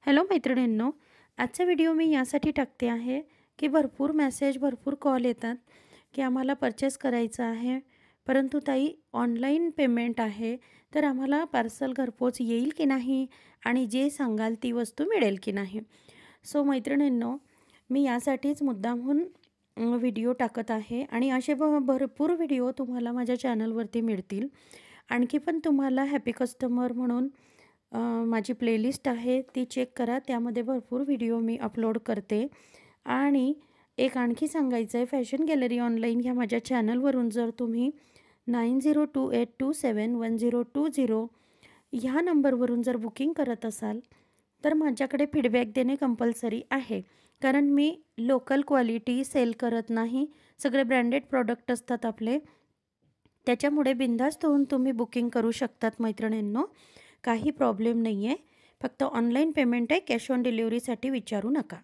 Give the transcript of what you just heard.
Hello मैत्रिणींनो, आजचा video मी यासाठी टाकते आहे की भरपूर मेसेज, भरपूर कॉल येतात की आम्हाला परचेस करायचं आहे, परंतु ताई ऑनलाईन पेमेंट आहे, तर आम्हाला पार्सल घरपोच येईल की नाही आणि जे सांगाल ती वस्तू मिळेल की नाही. सो मैत्रिणींनो, मी यासाठीच मुद्दामहून व्हिडिओ टाकत आहे आणि असे भरपूर व्हिडिओ तुम्हाला माझ्या चॅनलवरती मिळतील. आणखी पण तुम्हाला हॅपी कस्टमर म्हणून माझी प्लेलिस्ट आहे ती चेक करा. त्यामध्ये भरपूर व्हिडिओ मी अपलोड करते. आणि एक आणखी सांगायचं आहे, फॅशन गॅलरी ऑनलाईन ह्या माझ्या चॅनलवरून जर तुम्ही 9028271020 ह्या नंबरवरून जर बुकिंग करत असाल तर माझ्याकडे फीडबॅक देणे कंपल्सरी आहे. कारण मी लोकल क्वालिटी सेल करत नाही, सगळे ब्रँडेड प्रॉडक्ट असतात आपले. त्याच्यामुळे बिनधास्त होऊन तुम्ही बुकिंग करू शकतात मैत्रिणींनो, काही प्रॉब्लेम नाही आहे. फक्त ऑनलाईन पेमेंट आहे, कॅश ऑन डिलिव्हरीसाठी विचारू नका.